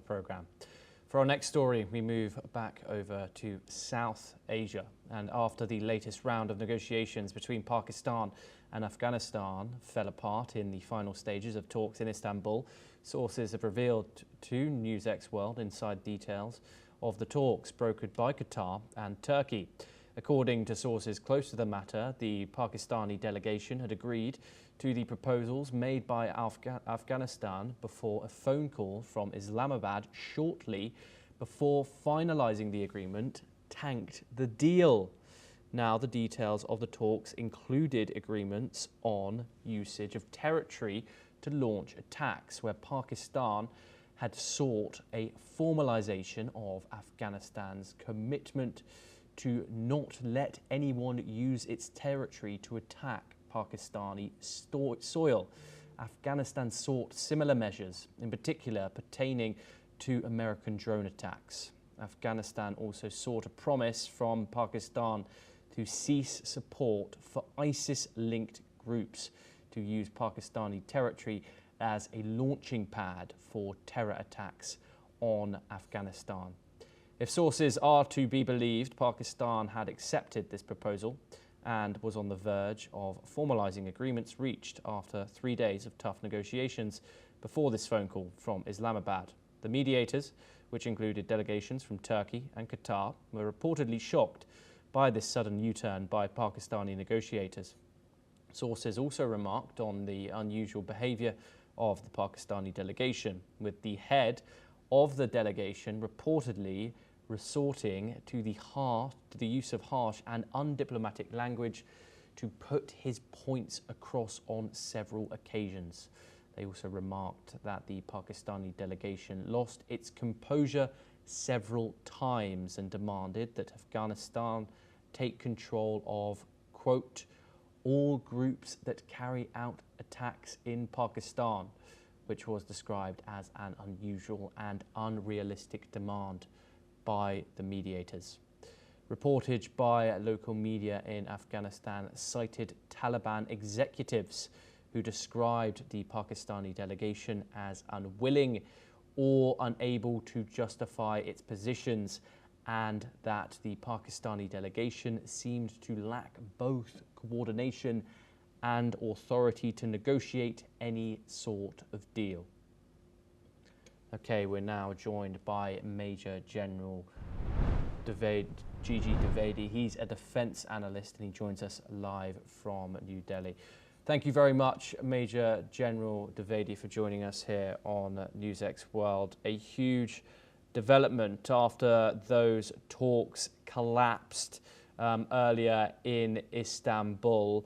the programme. For our next story, we move back over to South Asia. And after the latest round of negotiations between Pakistan and Afghanistan fell apart in the final stages of talks in Istanbul, sources have revealed to NewsX World inside details of the talks brokered by Qatar and Turkey. According to sources close to the matter, the Pakistani delegation had agreed to the proposals made by Afghanistan before a phone call from Islamabad shortly before finalising the agreement tanked the deal. Now, the details of the talks included agreements on usage of territory to launch attacks, where Pakistan had sought a formalisation of Afghanistan's commitment to not let anyone use its territory to attack Pakistani soil. Afghanistan sought similar measures, in particular pertaining to American drone attacks. Afghanistan also sought a promise from Pakistan to cease support for ISIS-linked groups to use Pakistani territory as a launching pad for terror attacks on Afghanistan. If sources are to be believed, Pakistan had accepted this proposal and was on the verge of formalising agreements reached after 3 days of tough negotiations before this phone call from Islamabad. The mediators, which included delegations from Turkey and Qatar, were reportedly shocked by this sudden U-turn by Pakistani negotiators. Sources also remarked on the unusual behaviour of the Pakistani delegation, with the head of the delegation reportedly resorting to the use of harsh and undiplomatic language to put his points across on several occasions. They also remarked that the Pakistani delegation lost its composure several times and demanded that Afghanistan take control of, quote, all groups that carry out attacks in Pakistan, which was described as an unusual and unrealistic demand by the mediators. Reportage by local media in Afghanistan cited Taliban executives who described the Pakistani delegation as unwilling or unable to justify its positions, and that the Pakistani delegation seemed to lack both coordination and authority to negotiate any sort of deal. Okay, we're now joined by Major General Gigi Dwivedi. He's a defence analyst and he joins us live from New Delhi. Thank you very much, Major General Dwivedi, for joining us here on NewsX World. A huge development after those talks collapsed earlier in Istanbul.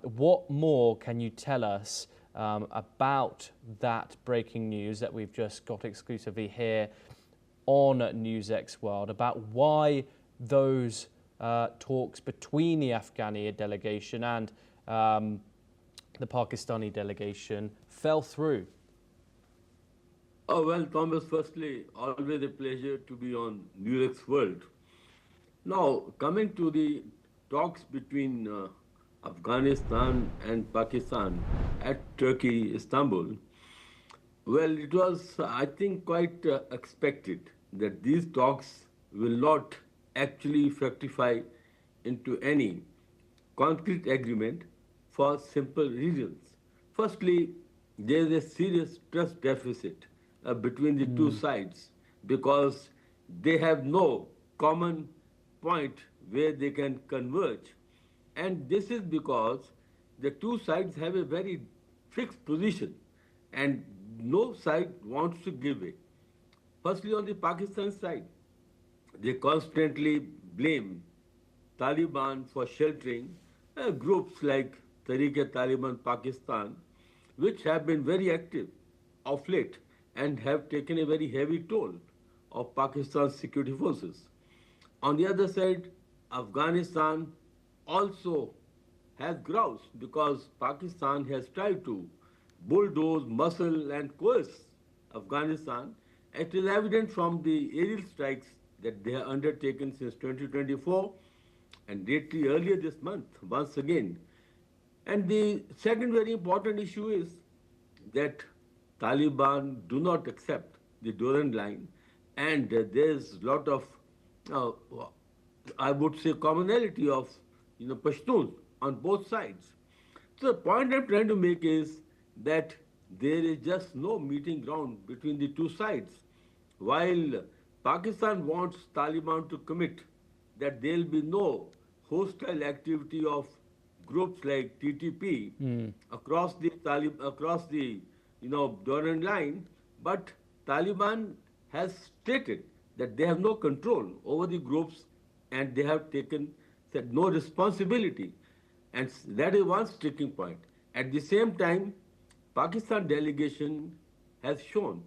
What more can you tell us about that breaking news that we've just got exclusively here on NewsX World, about why those talks between the Afghani delegation and the Pakistani delegation fell through? Oh, well, Thomas, firstly, always a pleasure to be on NewsX World. Now, coming to the talks between Afghanistan and Pakistan at Turkey, Istanbul, well, it was, I think, quite expected that these talks will not actually fructify into any concrete agreement for simple reasons. Firstly, there is a serious trust deficit between the two sides because they have no common point where they can converge. And this is because the two sides have a very fixed position and no side wants to give it. Firstly, on the Pakistan side, they constantly blame Taliban for sheltering groups like Tehreek-e-Taliban Pakistan, which have been very active of late and have taken a very heavy toll of Pakistan's security forces. On the other side, Afghanistan also has groused because Pakistan has tried to bulldoze, muscle and coerce Afghanistan. It is evident from the aerial strikes that they have undertaken since 2024 and lately earlier this month once again. And the second very important issue is that Taliban do not accept the Durand Line, and there's a lot of, uh, I would say, commonality of Pashtuns on both sides. So the point I'm trying to make is that there is just no meeting ground between the two sides. While Pakistan wants Taliban to commit that there will be no hostile activity of groups like TTP across the Durand line, but Taliban has stated that they have no control over the groups and they have taken said no responsibility, and that is one sticking point. At the same time, Pakistan delegation has shown,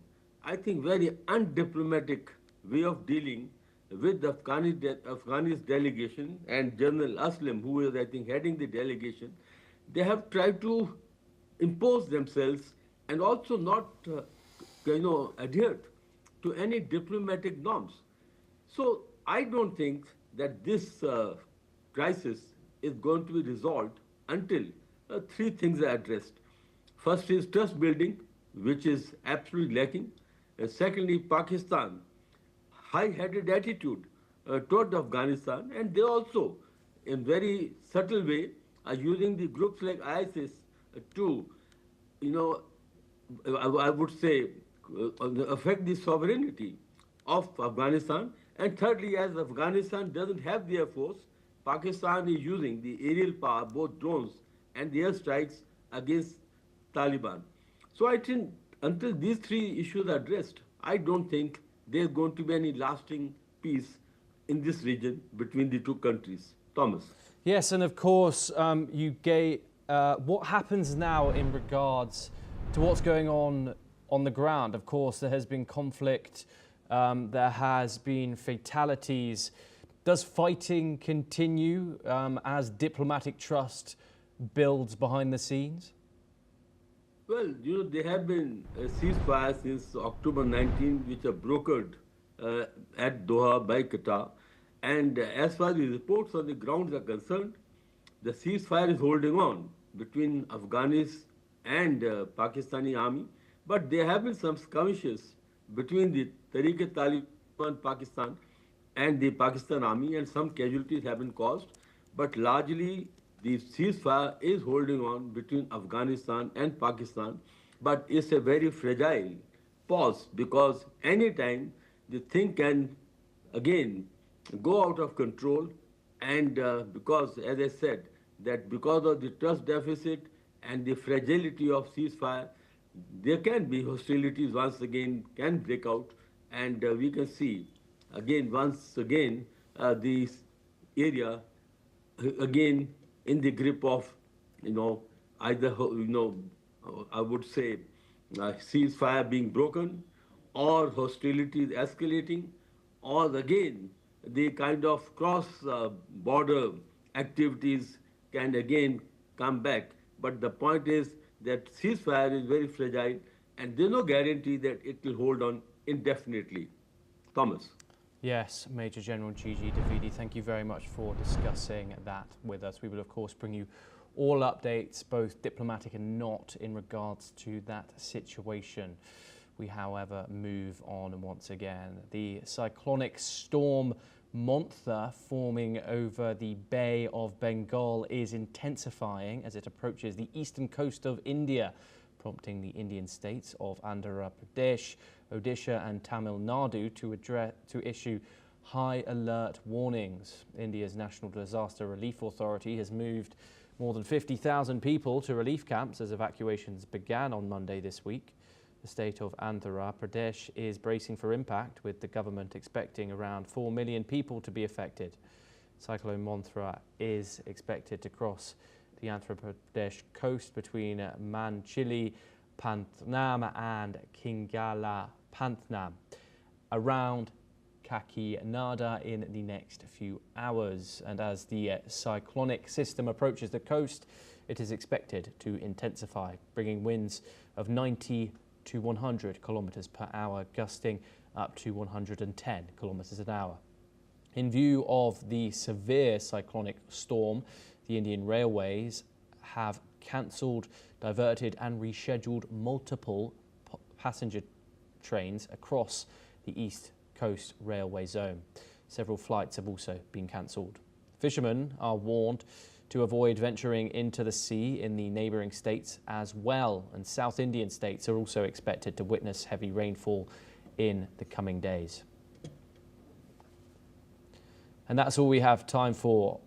I think, very undiplomatic way of dealing with the Afghanis delegation and General Aslam, who is, I think, heading the delegation. They have tried to impose themselves and also not, adhered to any diplomatic norms. So I don't think that this crisis is going to be resolved until three things are addressed. First is trust building, which is absolutely lacking. Secondly, Pakistan high-headed attitude toward Afghanistan, and they also, in very subtle way, are using the groups like ISIS to, you know, I would say, affect the sovereignty of Afghanistan. And thirdly, as Afghanistan doesn't have the air force, Pakistan is using the aerial power, both drones and the airstrikes against Taliban. So I think until these three issues are addressed, I don't think there's going to be any lasting peace in this region between the two countries. Thomas. Yes, and of course, what happens now in regards to what's going on the ground? Of course, there has been conflict, there has been fatalities. Does fighting continue as diplomatic trust builds behind the scenes? Well, there have been ceasefires since October 19, which are brokered at Doha by Qatar. And as far as the reports on the ground are concerned, the ceasefire is holding on between Afghanis and Pakistani army. But there have been some skirmishes between the Tehrik-e-Taliban Pakistan and the Pakistan army, and some casualties have been caused. But largely, the ceasefire is holding on between Afghanistan and Pakistan, but it's a very fragile pause because anytime the thing can again go out of control, and because, as I said, that because of the trust deficit and the fragility of ceasefire, there can be hostilities once again can break out, and we can see once again this area again in the grip of either I would say ceasefire being broken, or hostilities escalating, or again the kind of cross border activities can again come back. But the point is that ceasefire is very fragile, and there's no guarantee that it will hold on indefinitely. Thomas. Yes, Major General Gigi Davidi, thank you very much for discussing that with us. We will, of course, bring you all updates, both diplomatic and not, in regards to that situation. We, however, move on once again. The cyclonic storm Montha forming over the Bay of Bengal is intensifying as it approaches the eastern coast of India, prompting the Indian states of Andhra Pradesh, Odisha and Tamil Nadu to issue high alert warnings. India's National Disaster Relief Authority has moved more than 50,000 people to relief camps as evacuations began on Monday this week. The state of Andhra Pradesh is bracing for impact, with the government expecting around 4 million people to be affected. Cyclone Montha is expected to cross the Andhra Pradesh coast between Manchili, Pantnam and Kingala Pantnam around Kakinada in the next few hours. And as the cyclonic system approaches the coast, it is expected to intensify, bringing winds of 90 to 100 kilometers per hour, gusting up to 110 kilometers an hour. In view of the severe cyclonic storm, the Indian Railways have cancelled, diverted and rescheduled multiple passenger trains across the East Coast Railway zone. Several flights have also been cancelled. Fishermen are warned to avoid venturing into the sea in the neighbouring states as well, and South Indian states are also expected to witness heavy rainfall in the coming days. And that's all we have time for